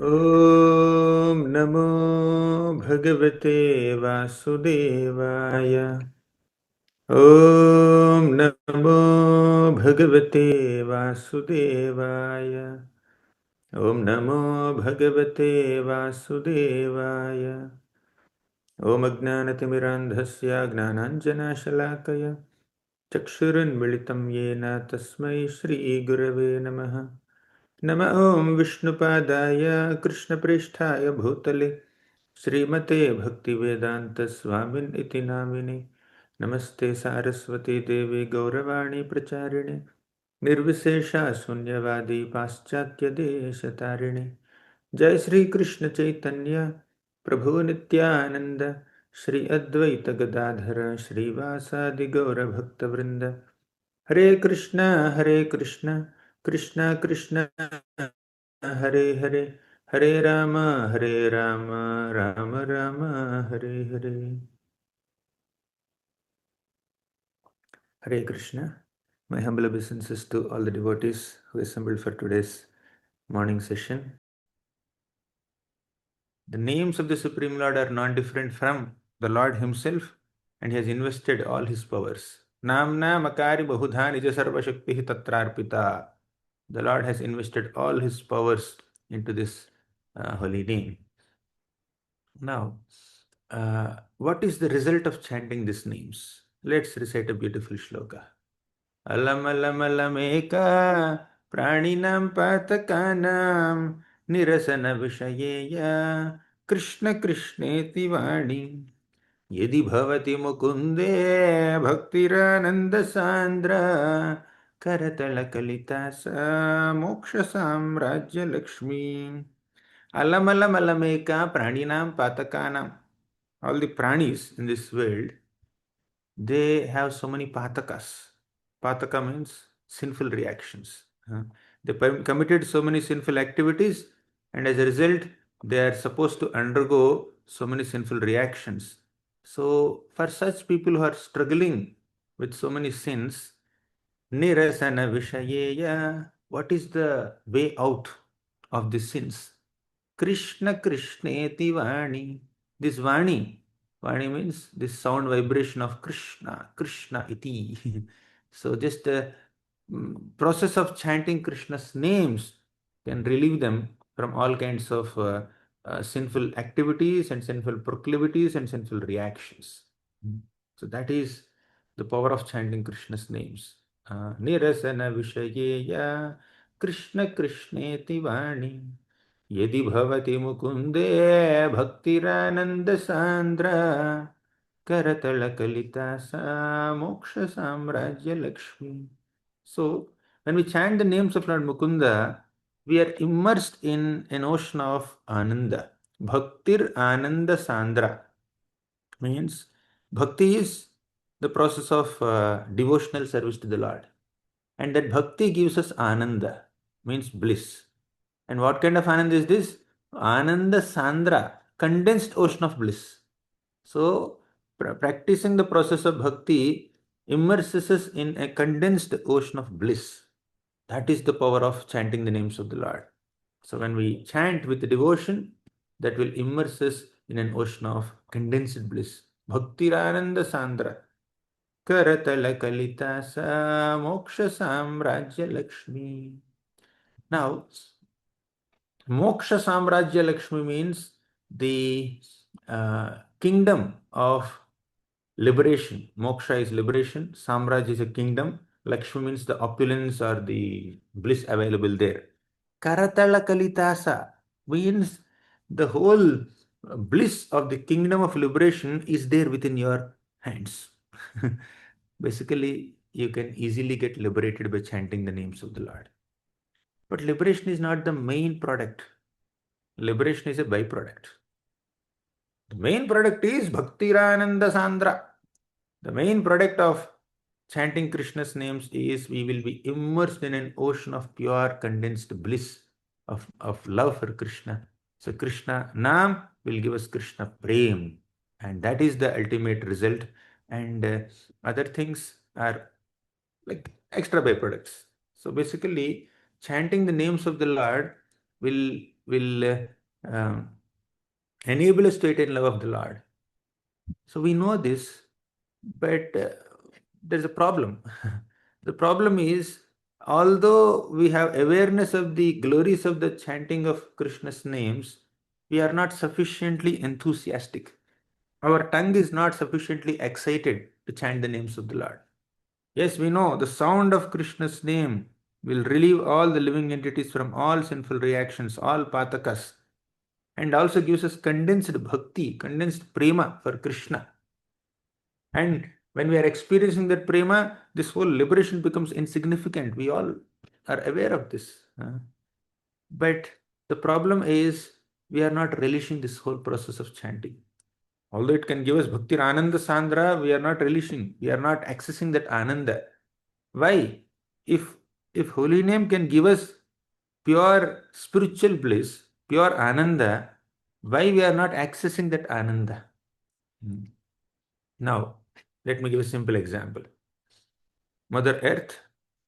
Om Namo Bhagavate Vasudevaya. Om Namo Bhagavate Vasudevaya. Om Namo Bhagavate Vasudevaya. Om Ajnanatimirandhasya Gnananjana चक्षुरुन्मिलितं येन तस्मै श्रीगुरवे नमः। नमः ॐ विष्णुपादाय कृष्णप्रेष्ठाय भूतले श्रीमते भक्तिवेदान्तस्वामिन् इति नामिने। नमस्ते सारस्वती देवी गौरवाणी प्रचारिणे निर्विशेषा शून्यवादी पाश्चात्यदेशतारिणे। जय श्री कृष्ण चैतन्य प्रभु नित्यानंद श्री अद्वैत गदाधर श्रीवासादि गौर भक्तवृंद। हरे कृष्णा कृष्णा कृष्णा हरे हरे, हरे Ram Ram Ram Hare Hare. Hare Krishna. My humble obeisances to all the devotees who assembled for today's morning session. The names of the Supreme Lord are non-different from the Lord Himself, and He has invested all His powers. Namna makari bahudha nija sarva shakti tatrarpita. The Lord has invested all His powers into this holy name. Now, what is the result of chanting these names? Let's recite a beautiful shloka. Alam alam alam eka praninam patakanam nirasana vishayeya Krishna Krishneti Vani Yadi bhavati mukunde bhaktirananda sandra karatala kalitasa moksha samrajya lakshmi. Alam alam alameka praninam patakanam. All the pranis in this world, they have so many patakas. Pataka means sinful reactions. They committed so many sinful activities, and as a result, they are supposed to undergo so many sinful reactions. So, for such people who are struggling with so many sins, nirasana vishayeya, what is the way out of the sins? Krishna Krishneti Vani. This Vani means this sound vibration of Krishna, Krishna iti. So just the process of chanting Krishna's names can relieve them from all kinds of sinful activities and sinful proclivities and sinful reactions. So that is the power of chanting Krishna's names. Nirasana Vishayeya Krishna Krishneti Vani. यदि भवति मुकुंदे भक्तिरानंद सांद्र करतलकलिता सा मोक्ष साम्राज्य lakshmi. So, when we chant the names of Lord Mukunda, we are immersed in an ocean of Ananda. Bhaktir Ananda Sandra means bhakti is the process of devotional service to the Lord. And that bhakti gives us Ananda, means bliss. And what kind of Ananda is this? Ananda Sandra, condensed ocean of bliss. So, practicing the process of bhakti immerses us in a condensed ocean of bliss. That is the power of chanting the names of the Lord. So, when we chant with devotion, that will immerse us in an ocean of condensed bliss. Bhaktirananda Sandra. Karatala Kalita Sa Moksha Samrajya Lakshmi. Now, Moksha Samrajya Lakshmi means the kingdom of liberation. Moksha is liberation, Samraj is a kingdom, Lakshmi means the opulence or the bliss available there. Karatala Kalitasa means the whole bliss of the kingdom of liberation is there within your hands. Basically, you can easily get liberated by chanting the names of the Lord. But liberation is not the main product. Liberation is a byproduct. The main product is Bhaktirananda Sandra. The main product of chanting Krishna's names is we will be immersed in an ocean of pure condensed bliss of love for Krishna. So Krishna Nam will give us Krishna Prem, and that is the ultimate result. And other things are like extra byproducts. So basically, chanting the names of the Lord will will enable us to attain love of the Lord. So we know this, but there's a problem. The problem is, although we have awareness of the glories of the chanting of Krishna's names, we are not sufficiently enthusiastic. Our tongue is not sufficiently excited to chant the names of the Lord. Yes, we know the sound of Krishna's name will relieve all the living entities from all sinful reactions, all patakas, and also gives us condensed bhakti, condensed prema for Krishna. And when we are experiencing that prema, this whole liberation becomes insignificant. We all are aware of this. But the problem is we are not relishing this whole process of chanting. Although it can give us bhakti ananda sandra, we are not relishing. We are not accessing that ananda. Why? If if holy name can give us pure spiritual bliss, pure ananda, why we are not accessing that ananda? Hmm. Now, let me give a simple example. Mother Earth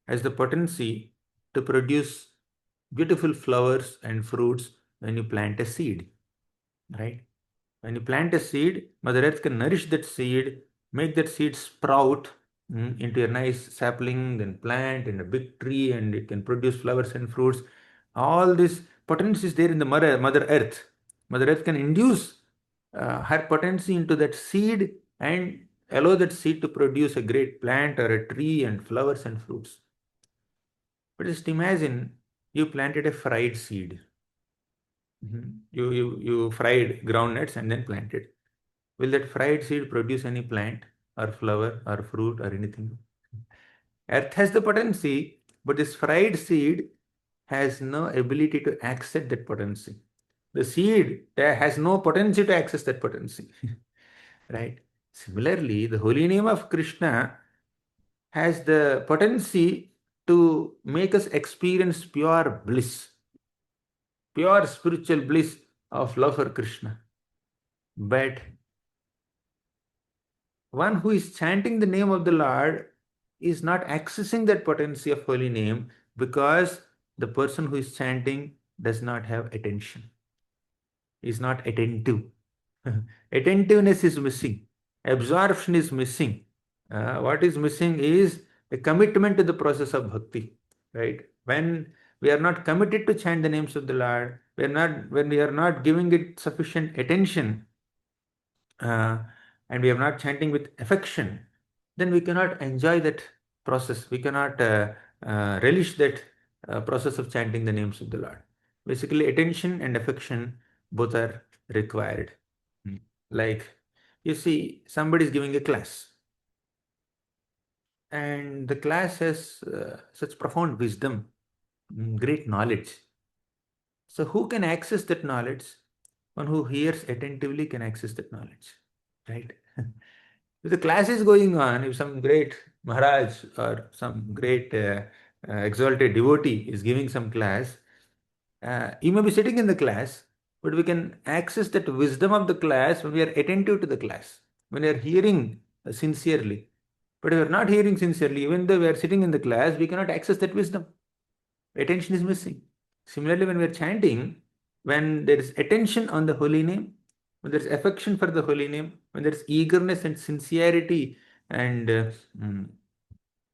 has the potency to produce beautiful flowers and fruits when you plant a seed, right? When you plant a seed, Mother Earth can nourish that seed, make that seed sprout into a nice sapling, then plant in a big tree, and it can produce flowers and fruits. All this potency is there in the Mother Earth. Mother Earth can induce her potency into that seed and allow that seed to produce a great plant or a tree and flowers and fruits. But just imagine you planted a fried seed. You fried groundnuts and then planted. Will that fried seed produce any plant or flower or fruit or anything? Earth has the potency, but this fried seed has no ability to accept that potency. The seed has no potency to access that potency. Right? Similarly, the holy name of Krishna has the potency to make us experience pure bliss, pure spiritual bliss of love for Krishna. But one who is chanting the name of the Lord is not accessing that potency of holy name because the person who is chanting does not have attention, is not attentive. Attentiveness is missing, absorption is missing. What is missing is a commitment to the process of bhakti, right? When we are not committed to chant the names of the Lord, when we are not giving it sufficient attention, uh, and we are not chanting with affection, then we cannot enjoy that process. We cannot relish that process of chanting the names of the Lord. Basically, attention and affection both are required. Like, you see, somebody is giving a class, and the class has such profound wisdom, great knowledge. So, who can access that knowledge? One who hears attentively can access that knowledge, right? If the class is going on, if some great Maharaj or some great exalted devotee is giving some class, you may be sitting in the class, but we can access that wisdom of the class when we are attentive to the class, when we are hearing sincerely. But if we are not hearing sincerely, even though we are sitting in the class, we cannot access that wisdom. Attention is missing. Similarly, when we are chanting, when there is attention on the holy name, when there is affection for the holy name, when there is eagerness and sincerity and mm,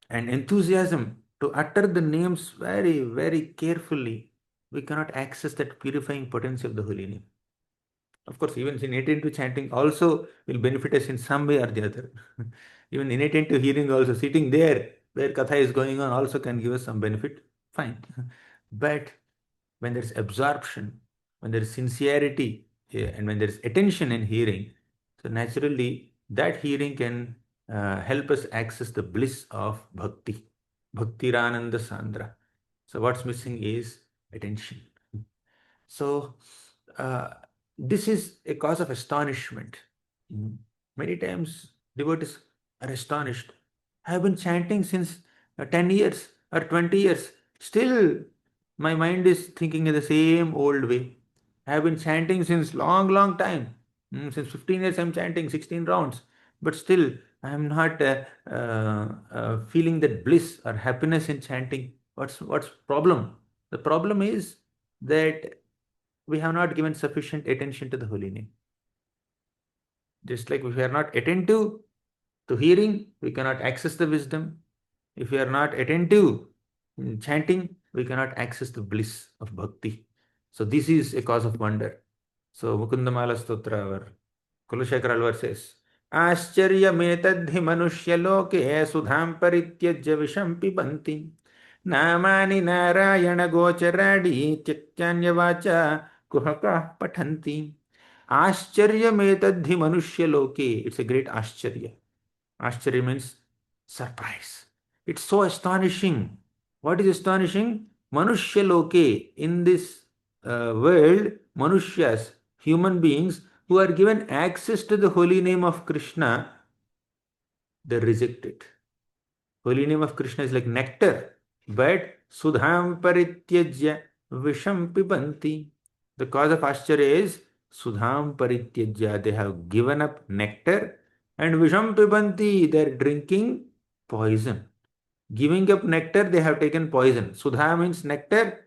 and enthusiasm to utter the names very, very carefully, we cannot access that purifying potency of the holy name. Of course, even inattentive chanting also will benefit us in some way or the other. Even inattentive hearing also, sitting there where katha is going on also can give us some benefit. Fine. But when there is absorption, when there is sincerity, and when there is attention in hearing, so naturally that hearing can help us access the bliss of bhakti, bhaktirananda sandra. So what's missing is attention. So uh, this is a cause of astonishment. Many times devotees are astonished. I have been chanting since 10 years or 20 years. Still, my mind is thinking in the same old way. I have been chanting since long, long time. Since 15 years, I'm chanting 16 rounds. But still, I am not feeling that bliss or happiness in chanting. What's problem? The problem is that we have not given sufficient attention to the holy name. Just like if we are not attentive to hearing, we cannot access the wisdom. If we are not attentive in chanting, we cannot access the bliss of bhakti. So this is a cause of wonder. So Mukundamala Stotra, our Kulashekar Alvar says, आश्चर्यमेतद्धि मनुष्यलोके सुधां परित्यज्य विषं पिबन्ति नामानि नारायणगोचराणि त्यक्त्यान्यवाचा कुहकाः पठन्ति आश्चर्यमेतद्धि मनुष्यलोके. It's a great आश्चर्य. Ashcharya means surprise. It's so astonishing. What is astonishing? Manushya loke, in this world, Manushyas, human beings who are given access to the holy name of Krishna, they reject it. Holy name of Krishna is like nectar, but Sudham Parityajya Visham Pibanti. The cause of Ashcharya is Sudham Parityajya. They have given up nectar and Visham Pibanti. They are drinking poison. Giving up nectar, they have taken poison. Sudha means nectar,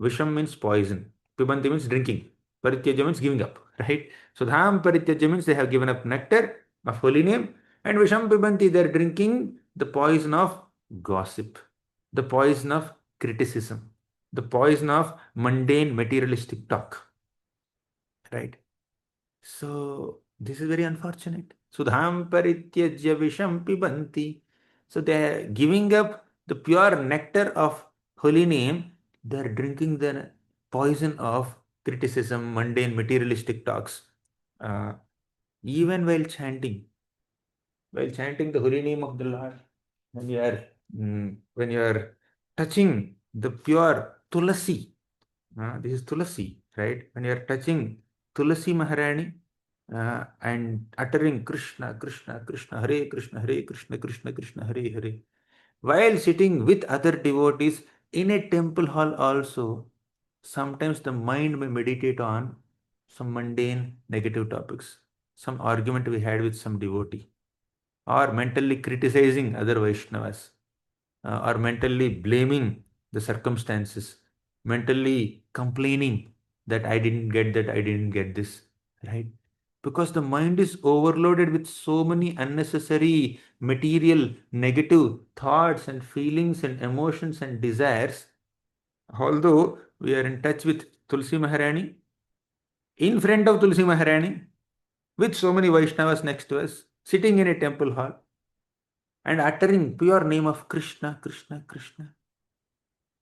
Visham means poison. Pibanti means drinking. Parityajya means giving up, right? Sudham Parityajya means they have given up nectar of holy name, and Visham Pibanti, they are drinking the poison of gossip, the poison of criticism, the poison of mundane materialistic talk, right? So this is very unfortunate. Sudham Parityajya Visham Pibanti. So they are giving up the pure nectar of holy name, they are drinking the poison of criticism, mundane materialistic talks. Uh, Even while chanting the holy name of the Lord, when you are when you are touching the pure tulasi, this is tulasi, right? When you are touching tulasi Maharani and uttering Krishna, Krishna, Krishna, Hare Krishna, Hare Krishna, Krishna, Krishna, Hare Hare, while sitting with other devotees in a temple hall also, sometimes the mind may meditate on some mundane negative topics, some argument we had with some devotee, or mentally criticizing other Vaishnavas, or mentally blaming the circumstances, mentally complaining that I didn't get that, I didn't get this, right? Because the mind is overloaded with so many unnecessary material negative thoughts and feelings and emotions and desires. Although we are in touch with Tulsi Maharani, in front of Tulsi Maharani, with so many Vaishnavas next to us, sitting in a temple hall and uttering pure name of Krishna, Krishna, Krishna,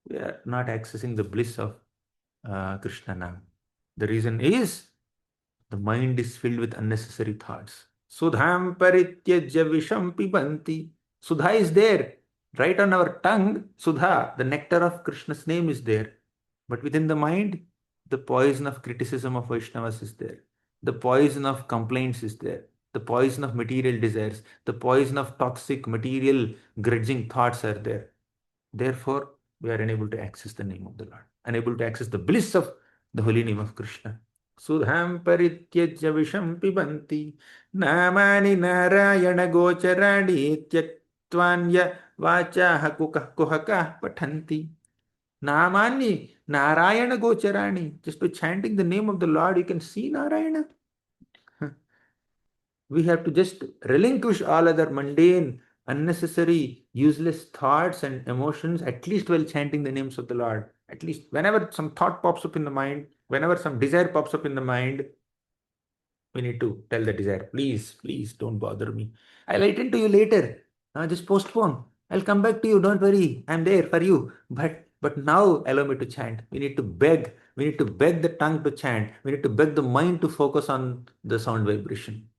we are not accessing the bliss of Krishna now. The reason is the mind is filled with unnecessary thoughts. Sudham parityajya visham pibanti. Sudha is there. Right on our tongue, Sudha, the nectar of Krishna's name is there. But within the mind, the poison of criticism of Vaishnavas is there. The poison of complaints is there. The poison of material desires. The poison of toxic material grudging thoughts are there. Therefore, we are unable to access the name of the Lord, unable to access the bliss of the holy name of Krishna. Sudham parityajya visham pibanti namani narayana gocharani tyakttvanya vachaha kuhakah pathanti. Namani narayana gocharani. Just by chanting the name of the Lord, you can see Narayana. We have to just relinquish all other mundane, unnecessary, useless thoughts and emotions, at least while chanting the names of the Lord. At least whenever some thought pops up in the mind, whenever some desire pops up in the mind, we need to tell the desire, please, please don't bother me. I'll attend to you later. Just postpone. I'll come back to you. Don't worry. I'm there for you. But now allow me to chant. We need to beg. We need to beg the tongue to chant. We need to beg the mind to focus on the sound vibration.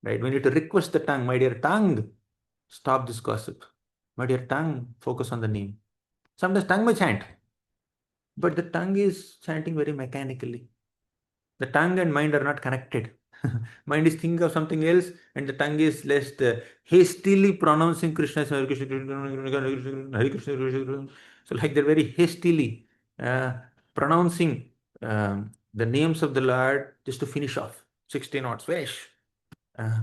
Right? We need to request the tongue, my dear tongue, stop this gossip. My dear tongue, focus on the name. Sometimes tongue may chant, but the tongue is chanting very mechanically. The tongue and mind are not connected. Mind is thinking of something else, and the tongue is just hastily pronouncing Krishna's Hare Krishna, Hare Krishna, Hare Krishna. So, like they're very hastily pronouncing the names of the Lord just to finish off 16 knots. Vesh. Uh,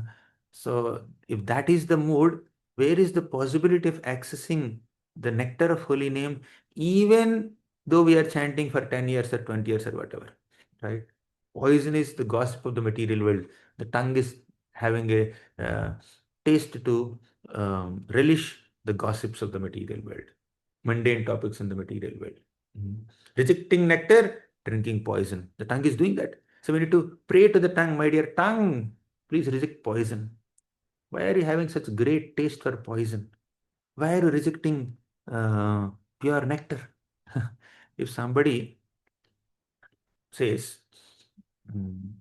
so, if that is the mood, where is the possibility of accessing the nectar of holy name, even though we are chanting for 10 years or 20 years or whatever? right? Poison is the gossip of the material world. The tongue is having a taste to relish the gossips of the material world, mundane topics in the material world. Mhm. Rejecting nectar, drinking poison. The tongue is doing that. So we need to pray to the tongue, my dear tongue, please reject poison. Why are you having such great taste for poison? Why are you rejecting uh, pure nectar? If somebody says, mm,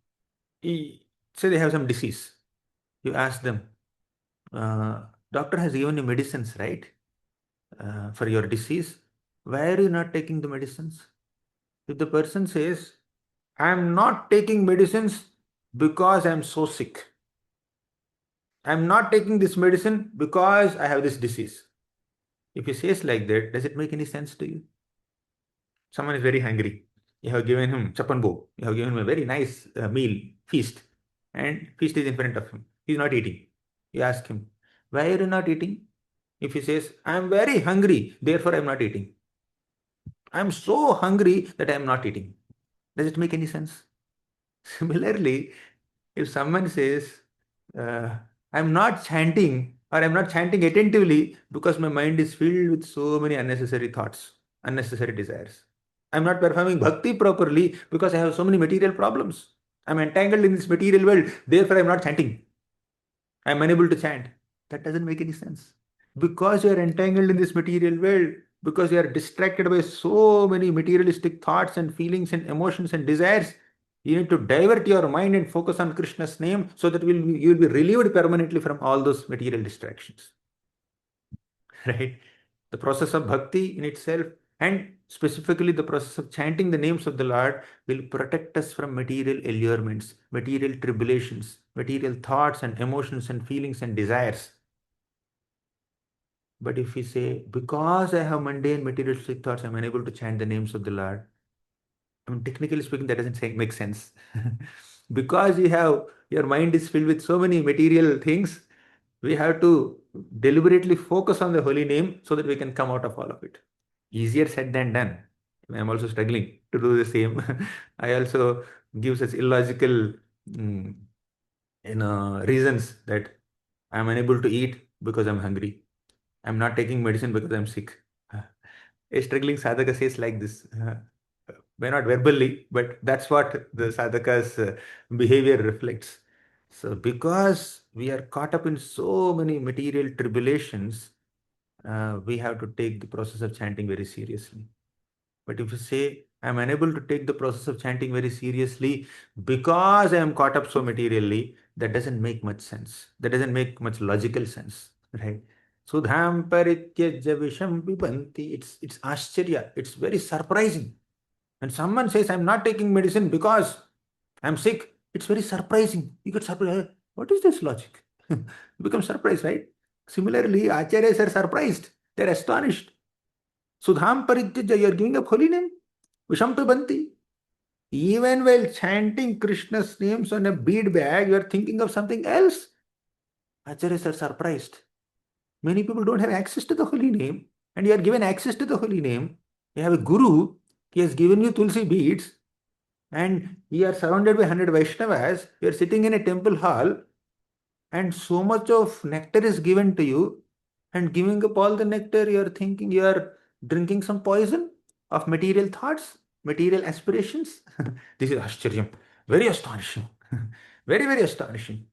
say they have some disease, you ask them, doctor has given you medicines, right? For your disease. Why are you not taking the medicines? If the person says, I am not taking medicines because I am so sick. I am not taking this medicine because I have this disease. If he says like that, does it make any sense to you? Someone is very hungry. You have given him chapanbo. You have given him a very nice meal, feast. And feast is in front of him. He is not eating. You ask him, why are you not eating? If he says, I am very hungry, therefore I am not eating. I am so hungry that I am not eating. Does it make any sense? Similarly, if someone says, uh, I'm not chanting or I'm not chanting attentively because my mind is filled with so many unnecessary thoughts, unnecessary desires. I'm not performing bhakti properly because I have so many material problems. I'm entangled in this material world, therefore I'm not chanting. I'm unable to chant. That doesn't make any sense. Because you are entangled in this material world, because you are distracted by so many materialistic thoughts and feelings and emotions and desires, you need to divert your mind and focus on Krishna's name so that you will be relieved permanently from all those material distractions. Right? The process of bhakti in itself, and specifically the process of chanting the names of the Lord, will protect us from material allurements, material tribulations, material thoughts and emotions and feelings and desires. But if we say, because I have mundane materialistic thoughts, I'm unable to chant the names of the Lord. I mean, technically speaking, that doesn't make sense. Because your mind is filled with so many material things, we have to deliberately focus on the holy name so that we can come out of all of it. Easier said than done. I'm also struggling to do the same. I also give such illogical mm, reasons that I'm unable to eat because I'm hungry. I'm not taking medicine because I'm sick. A struggling sadhaka says like this. May not verbally, but that's what the sadhaka's behavior reflects. So, because we are caught up in so many material tribulations, we have to take the process of chanting very seriously. But if you say, I'm unable to take the process of chanting very seriously because I am caught up so materially, that doesn't make much sense. That doesn't make much logical sense, right? Sudham parityajya visham pibanti. It's ascharya. It's very surprising. When someone says, I'm not taking medicine because I'm sick, it's very surprising. You get surprised. What is this logic? You become surprised, right? Similarly, acharyas are surprised. They're astonished. Sudham Parityaja, you're giving up holy name? Visham Pibanti. Even while chanting Krishna's names on a bead bag, you're thinking of something else. Acharyas are surprised. Many people don't have access to the holy name, and you are given access to the holy name. You have a guru, he has given you tulsi beads, and we are surrounded by 100 Vaishnavas. You are sitting in a temple hall, and so much of nectar is given to you, and giving up all the nectar, you are thinking you are drinking some poison of material thoughts, material aspirations. This is Ashcharyam. Very astonishing. Very, very astonishing.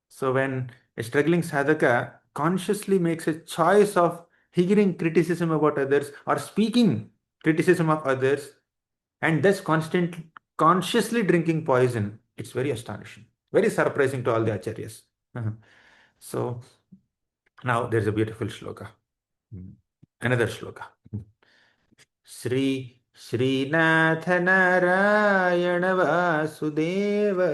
So, when a struggling sadhaka consciously makes a choice of hearing criticism about others or speaking criticism of others, and thus consciously drinking poison, it's very astonishing, very surprising to all the acharyas. So, now there's a beautiful shloka. Another shloka. Sri Srinath Narayana Vasudeva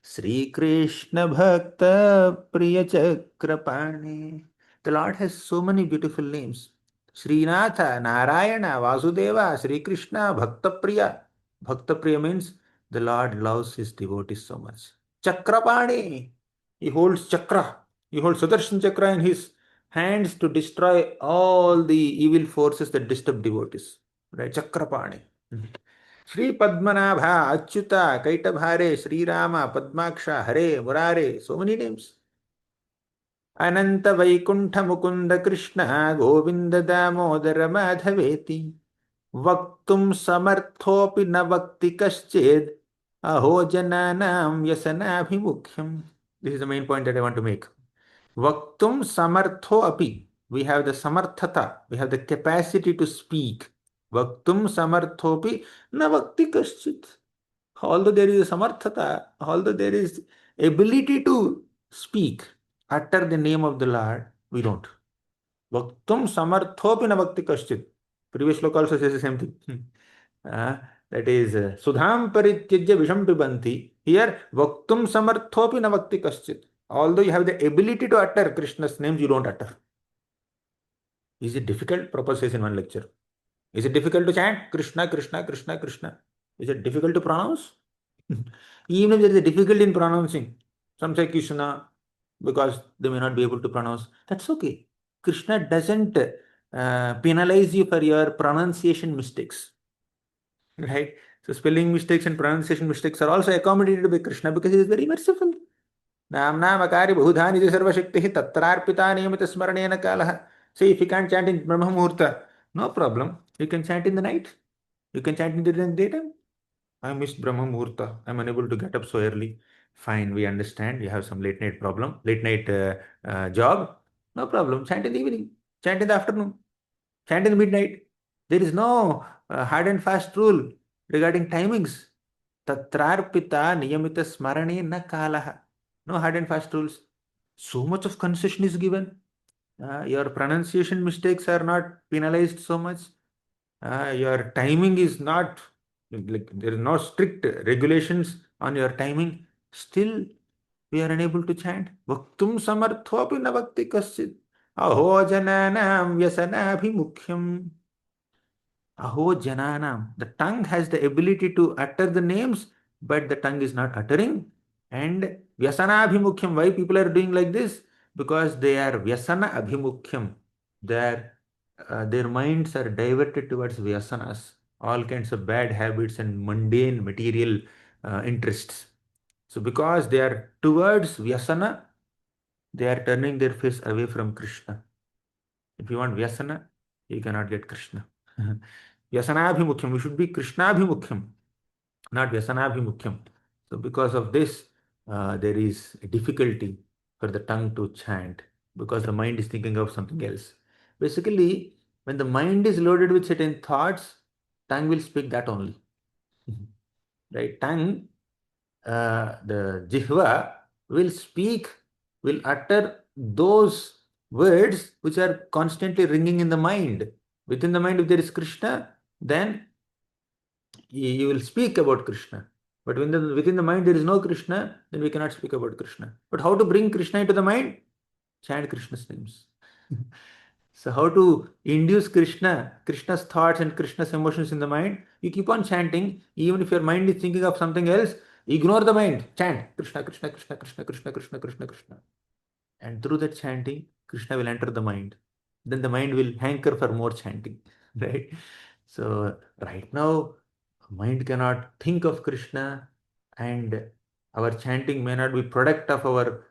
Sri Krishna Bhakta Priya Chakrapani. The Lord has so many beautiful names. Srinatha, Narayana, Vasudeva, Sri Krishna, Bhakta Priya. Bhakta Priya means the Lord loves his devotees so much. Chakrapani. He holds chakra. He holds Sudarshan chakra in his hands to destroy all the evil forces that disturb devotees. Right? Chakrapani. Sri Padmanabha, Achyuta, Kaitabhare, Sri Rama, Padmaksha, Hare, Murare, so many names. Ananta Vaikuntha Mukunda Krishna, Govinda Damodara Madhaveti, Vaktum Samarthopi Navakti Kasched, Aho Jananam Yasanabhimukhyam. This is the main point that I want to make. Vaktum Samartho Api. We have the Samarthata, we have the capacity to speak. Vaktum Samarthopi Navakti Kaschid. Although there is samarthata, although there is ability to speak, utter the name of the Lord, we don't. Vaktum samarthopi na bhakti kaschit. Previous sloka also says the same thing. That is, Sudham parityajya visham pibanti. Here, Vaktum samarthopi na bhakti kaschit. Although you have the ability to utter Krishna's names, you don't utter. Is it difficult? Prabhupada says in one lecture. Is it difficult to chant Krishna, Krishna, Krishna, Krishna? Is it difficult to pronounce? Even if there is a difficulty in pronouncing, some say Krishna because they may not be able to pronounce. That's okay. Krishna doesn't penalize you for your pronunciation mistakes, right? So spelling mistakes and pronunciation mistakes are also accommodated by Krishna because he is very merciful. Namnamakari bahudhani sarvashakti tatrarpita niyamita smaranena kalaha. Say if you can't chant in Brahma Muhurta, no problem. You can chant in the night. You can chant in the daytime. I missed Brahma Muhurta. I'm unable to get up so early. Fine, we understand. You have some late night problem, late night job. No problem. Chant in the evening. Chant in the afternoon. Chant in the midnight. There is no hard and fast rule regarding timings. Tatrarpita niyamita smarane na kalaha. No hard and fast rules. So much of concession is given. Your pronunciation mistakes are not penalized so much. Your timing is not like there is no strict regulations on your timing. Still, we are unable to chant. Vaktum samarthopi na vakti kaschit. Aho jananam vyasanabhimukhyam. Aho jananam. The tongue has the ability to utter the names, but the tongue is not uttering. And vyasanabhimukhyam. Why people are doing like this? Because they are vyasana abhimukhyam. Their minds are diverted towards vyasanas, all kinds of bad habits and mundane material interests. So, because they are towards vyasana, they are turning their face away from Krishna. If you want vyasana, you cannot get Krishna. Vyasanabhimukhyam, we should be Krishnabhimukhyam, not Vyasanabhimukhyam. So, because of this, there is a difficulty for the tongue to chant because the mind is thinking of something else. Basically, when the mind is loaded with certain thoughts, tongue will speak that only. Right? Tongue, the jihva will speak, will utter those words which are constantly ringing in the mind. Within the mind, if there is Krishna, then you will speak about Krishna. But when within the mind there is no Krishna, then we cannot speak about Krishna. But how to bring Krishna into the mind? Chant Krishna's names. So how to induce Krishna's thoughts and Krishna's emotions in the mind? You keep on chanting, even if your mind is thinking of something else, ignore the mind. Chant Krishna, Krishna, Krishna, Krishna, Krishna, Krishna, Krishna, Krishna. And through that chanting, Krishna will enter the mind. Then the mind will hanker for more chanting. Right? So right now, mind cannot think of Krishna, and our chanting may not be product of our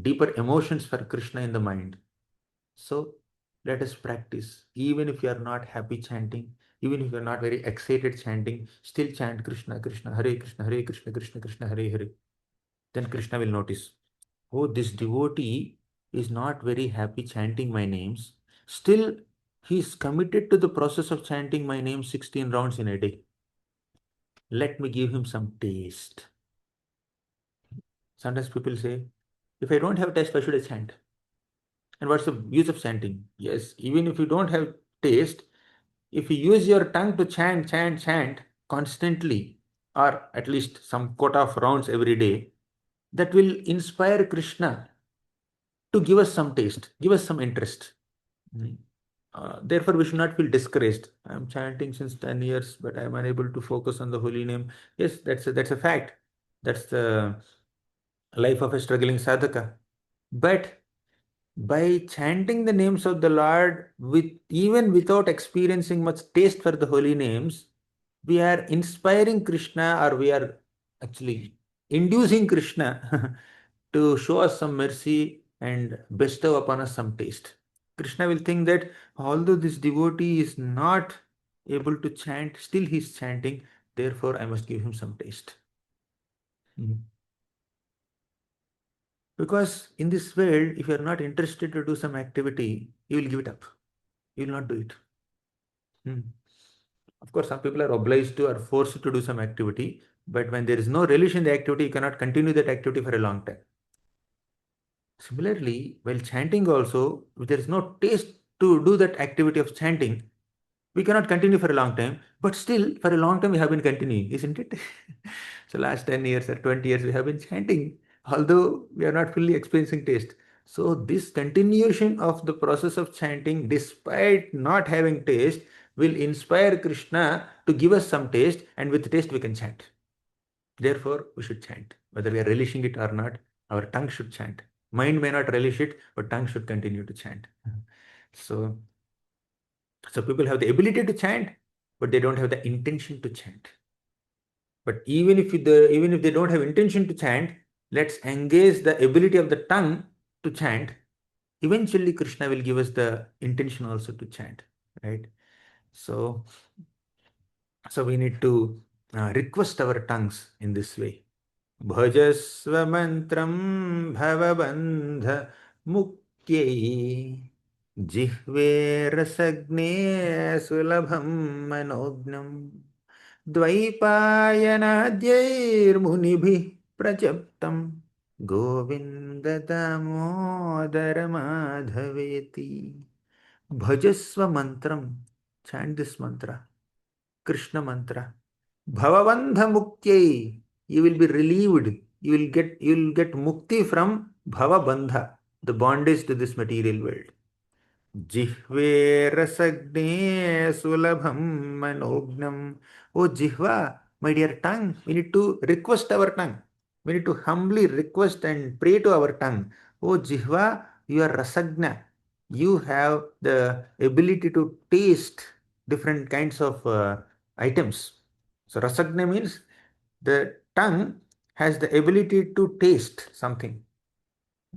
deeper emotions for Krishna in the mind. So let us practice. Even if you are not happy chanting, even if you are not very excited chanting, still chant Krishna, Krishna, Hare Krishna, Hare Krishna, Krishna Krishna, Hare Hare. Then Krishna will notice, oh, this devotee is not very happy chanting my names. Still, he is committed to the process of chanting my name 16 rounds in a day. Let me give him some taste. Sometimes people say, if I don't have taste, why should I chant? And what's the use of chanting? Yes, even if you don't have taste, if you use your tongue to chant, chant, chant constantly, or at least some quota of rounds every day, that will inspire Krishna to give us some taste, give us some interest. Therefore, we should not feel discouraged. I'm chanting since 10 years, but I'm unable to focus on the holy name. Yes, that's a fact. That's the life of a struggling sadhaka. But by chanting the names of the Lord with even without experiencing much taste for the holy names, we are inspiring Krishna, or we are actually inducing Krishna to show us some mercy and bestow upon us some taste. Krishna will think that although this devotee is not able to chant, still he is chanting, therefore I must give him some taste. Mhm. Because in this world, if you are not interested to do some activity, you will give it up. You will not do it. Hmm. Of course, some people are obliged to or forced to do some activity, but when there is no relish in the activity, you cannot continue that activity for a long time. Similarly, while chanting also, if there is no taste to do that activity of chanting, we cannot continue for a long time, but still for a long time we have been continuing, isn't it? So last 10 years or 20 years we have been chanting, although we are not fully experiencing taste. So this continuation of the process of chanting, despite not having taste, will inspire Krishna to give us some taste, and with taste we can chant. Therefore, we should chant. Whether we are relishing it or not, our tongue should chant. Mind may not relish it, but tongue should continue to chant. So, so people have the ability to chant, but they don't have the intention to chant. But even if they don't have intention to chant, let's engage the ability of the tongue to chant. Eventually, Krishna will give us the intention also to chant, right? So, so we need to request our tongues in this way. भजस्व मन्त्रं भवबन्ध मुक्त्यै जिह्वे रसग्ने सुलभं मनोज्ञं द्वैपायनाद्यैर्मुनिभिः प्रचप्तं गोविन्ददामोदरमाधवेति भजस्व मन्त्रं chant this mantra Krishna mantra Bhavabandha Muktya. You will be relieved. You will get mukti from Bhavabandha, the bondage to this material world. Jihve rasagne sulabham manognam. Oh Jihva, my dear tongue, we need to request our tongue. We need to humbly request and pray to our tongue. Oh Jihva, you are rasagna. You have the ability to taste different kinds of items. So rasagna means the tongue has the ability to taste something.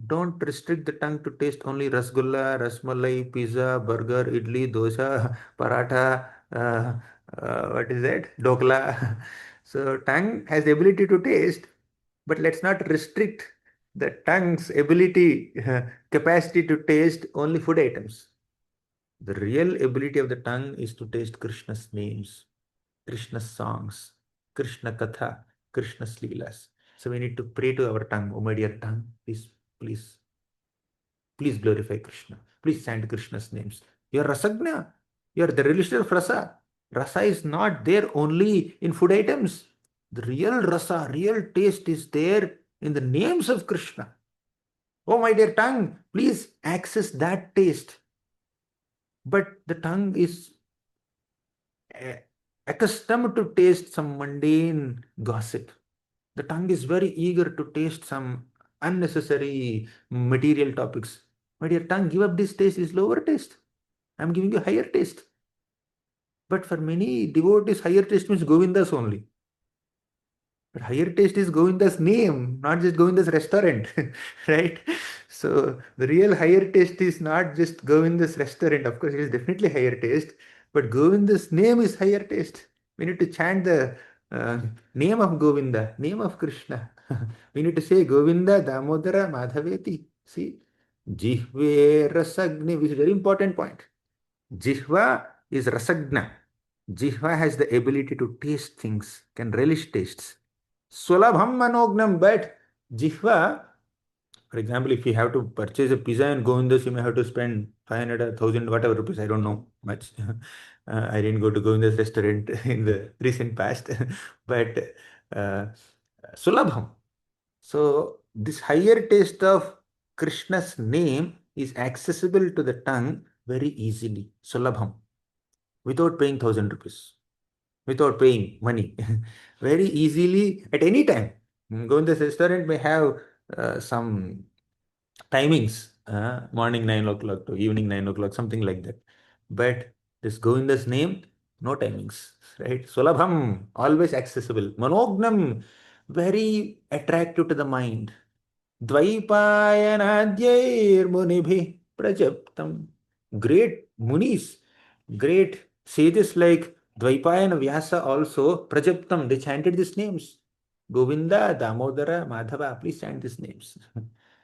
Don't restrict the tongue to taste only rasgulla, rasmalai, pizza, burger, idli, dosa, paratha, what is that? Dokla. So tongue has the ability to taste, but let's not restrict the tongue's ability, capacity to taste only food items. The real ability of the tongue is to taste Krishna's names, Krishna's songs, Krishna Katha, Krishna's Leelas. So we need to pray to our tongue, oh my dear tongue, please, please glorify Krishna. Please chant Krishna's names. You are Rasagna. You are the relation of Rasa. Rasa is not there only in food items. The real Rasa, real taste is there in the names of Krishna. Oh my dear tongue, please access that taste. But the tongue is accustomed to taste some mundane gossip. The tongue is very eager to taste some unnecessary material topics. My dear tongue, give up this taste, this lower taste. I'm giving you higher taste. But for many devotees, higher taste means Govindas only. But higher taste is Govinda's name, not just Govinda's restaurant, right? So the real higher taste is not just Govinda's restaurant. Of course, it is definitely higher taste, but Govinda's name is higher taste. We need to chant the name of Govinda, name of Krishna. We need to say Govinda Damodara Madhaveti. See, Jihve Rasagni, which is a very important point. Jihva is Rasagna. Jihva has the ability to taste things, can relish tastes. Sulabham manognam, but Jihva, for example, if you have to purchase a pizza in Govindas, you may have to spend 500 or 1000, whatever rupees, I don't know much. I didn't go to Govindas restaurant in the recent past, but uh, Sulabham. So, this higher taste of Krishna's name is accessible to the tongue very easily, Sulabham, without paying 1000 rupees, without paying money, very easily at any time. Go in this restaurant may have some timings, morning 9 o'clock to evening 9 o'clock, something like that. But this Govinda's name, no timings, right? Sulabham, always accessible. Manognam, very attractive to the mind. Dvaipayanadyair munibhi prajaptam. Great munis, great sages like Dvaipayana Vyasa also, Prajaptam, they chanted these names. Govinda, Damodara, Madhava, please chant these names.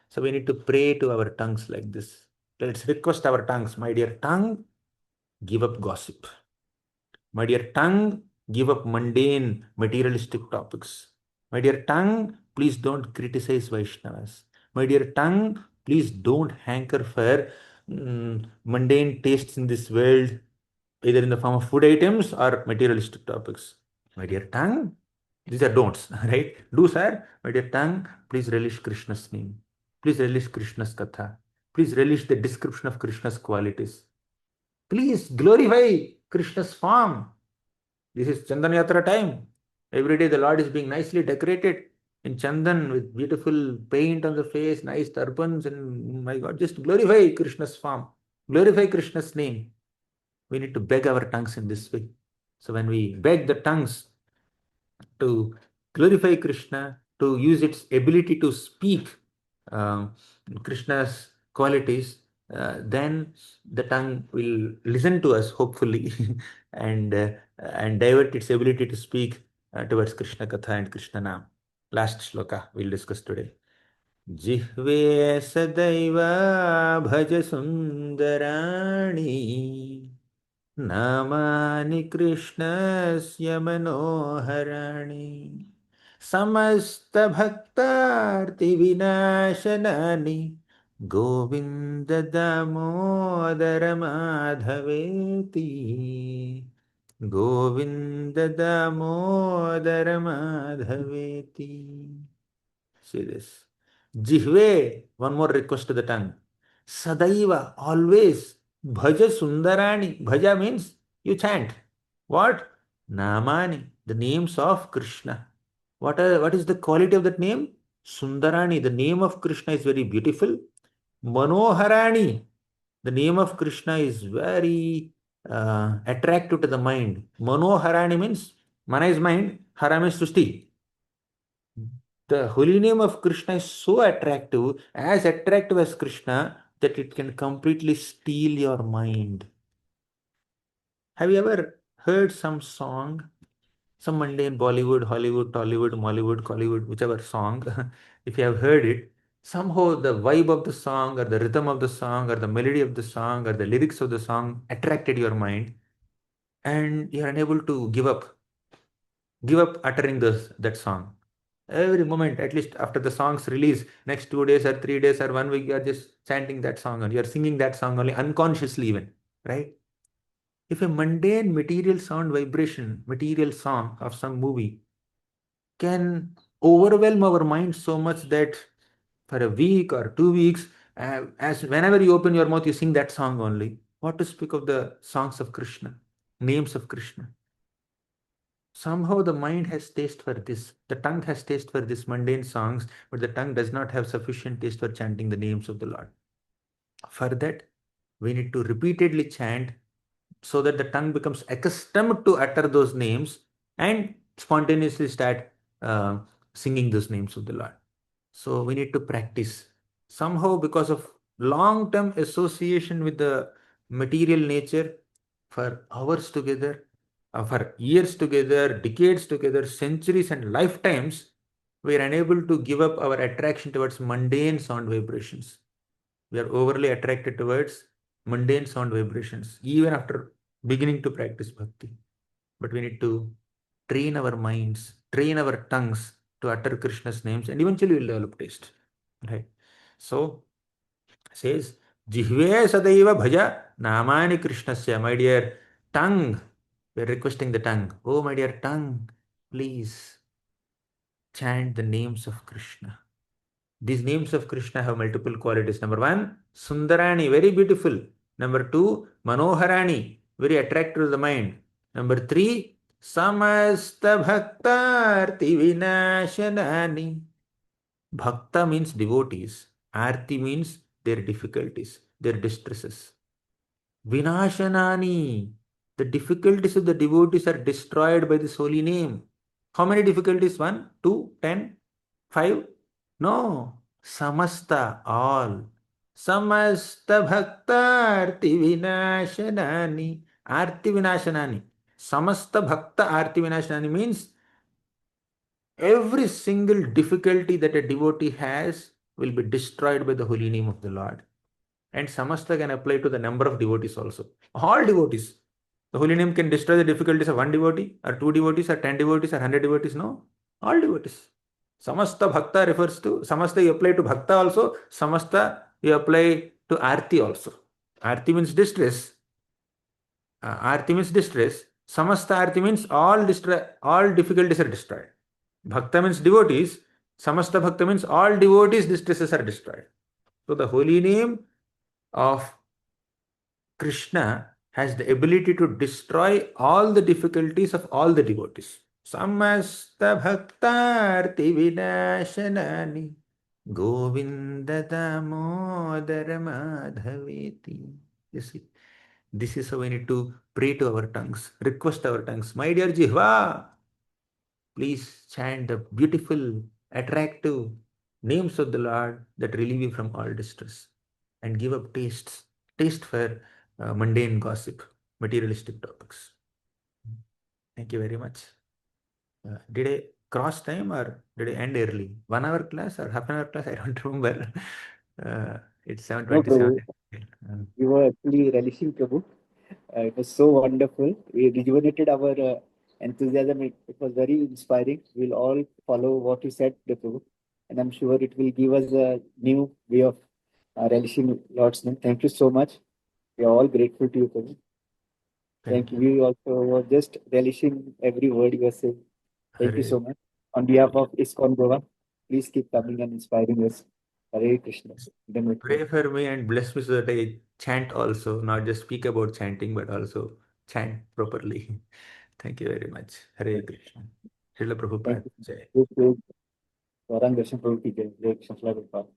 So we need to pray to our tongues like this. Let's request our tongues, my dear tongue, give up gossip. My dear tongue, give up mundane, materialistic topics. My dear tongue, please don't criticize Vaishnavas. My dear tongue, please don't hanker for mundane tastes in this world, either in the form of food items or materialistic topics. My dear tongue, these are don'ts, right? Do's are, my dear tongue, please relish Krishna's name. Please relish Krishna's katha. Please relish the description of Krishna's qualities. Please glorify Krishna's form. This is Chandan Yatra time. Every day the Lord is being nicely decorated in Chandan with beautiful paint on the face, nice turbans, and my God, just glorify Krishna's form. Glorify Krishna's name. We need to beg our tongues in this way. So when we beg the tongues to glorify Krishna, to use its ability to speak um, Krishna's qualities, then the tongue will listen to us, hopefully, and divert its ability to speak towards Krishna Katha and Krishna Nam. Last shloka we'll discuss today. Jihve sadaiva bhaja sundarani नामानि कृष्णस्य मनोहराणि समस्तभक्तार्तिविनाशनानि Govind Damodar माधवेति Govind Damodar माधवेति. See this. Jihve, one more request to the tongue. Sadaiva, always. Bhaja Sundarani. Bhaja means you chant. What? Namani, the names of Krishna. What is the quality of that name? Sundarani, the name of Krishna is very beautiful. Manoharani, the name of Krishna is very attractive to the mind. Manoharani means, mana is mind, hara means to steal. The holy name of Krishna is so attractive, as attractive as Krishna, that it can completely steal your mind. Have you ever heard some song, some mundane Bollywood, Hollywood, Tollywood, Mollywood, Collywood, whichever song? If you have heard it, somehow the vibe of the song, or the rhythm of the song, or the melody of the song, or the lyrics of the song attracted your mind, and you are unable to give up uttering that song. Every moment, at least after the song's release, next 2 days or 3 days or 1 week, you are just chanting that song and you are singing that song only unconsciously, even, right? If a mundane material sound vibration, material song of some movie can overwhelm our mind so much that for a week or 2 weeks, as whenever you open your mouth, you sing that song only. What to speak of the songs of Krishna, names of Krishna? Somehow the mind has taste for this. The tongue has taste for this mundane songs, but the tongue does not have sufficient taste for chanting the names of the Lord. For that, we need to repeatedly chant so that the tongue becomes accustomed to utter those names and spontaneously start singing those names of the Lord. So we need to practice. Somehow, because of long-term association with the material nature for hours together, for years together, decades together, centuries and lifetimes, we are unable to give up our attraction towards mundane sound vibrations. We are overly attracted towards mundane sound vibrations, even after beginning to practice bhakti. But we need to train our minds, train our tongues to utter Krishna's names, and eventually we'll develop taste. Right? So, says, Jihve sadaiva bhaja namani Krishnasya. My dear tongue, we are requesting the tongue. Oh, my dear tongue, please chant the names of Krishna. These names of Krishna have multiple qualities. Number one, Sundarani, very beautiful. Number two, Manoharani, very attractive to the mind. Number three, Samasta Bhaktarti Vinashanani. Bhakta means devotees. Arti means their difficulties, their distresses. Vinashanani, The difficulties of the devotees are destroyed by this holy name. How many difficulties? 1, 2, 10, 5? No. Samasta, all. Samasta bhakta arti vinashanani. Arti vinashanani. Samasta bhakta arti vinashanani means every single difficulty that a devotee has will be destroyed by the holy name of the Lord. And samasta can apply to the number of devotees also. All devotees. The holy name can destroy the difficulties of one devotee, or two devotees, or 10 devotees, or 100 devotees. No. All devotees. Samasta bhakta refers to, samasta you apply to bhakta also, samasta you apply to arti also. Arti means distress. Arti means distress. Samasta arti means all difficulties are destroyed. Bhakta means devotees. Samasta bhakta means all devotees' distresses are destroyed. So the holy name of Krishna has the ability to destroy all the difficulties of all the devotees. Samasta bhaktarti vinashanani Govinda damodara madhaveti. You see, this is how we need to pray to our tongues, request our tongues. My dear Jihva, please chant the beautiful, attractive names of the Lord that relieve you from all distress and give up taste for mundane gossip, materialistic topics. Thank you very much. Did I cross time or did I end early? 1 hour class or half an hour class? I don't remember. It's No, 7:27. Prabhu, you were actually relishing, Prabhu. It was so wonderful. We rejuvenated our enthusiasm. It was very inspiring. We'll all follow what you said, Prabhu. And I'm sure it will give us a new way of relishing Lord's name. Thank you so much. We are all grateful to you, Prabhu. Thank Thank you. you. We also were just relishing every word you were saying. Thank you so Hare much. On behalf of ISKCON Goa, please keep coming and inspiring us. Hare Krishna. Pray for me and bless me so that I chant also, not just speak about chanting, but also chant properly. Thank you very much. Hare Krishna. Srila Thank Prabhupada you. Jai. This is Gaurang Darshan Prabhuji. Jai Krishna Prabhupada.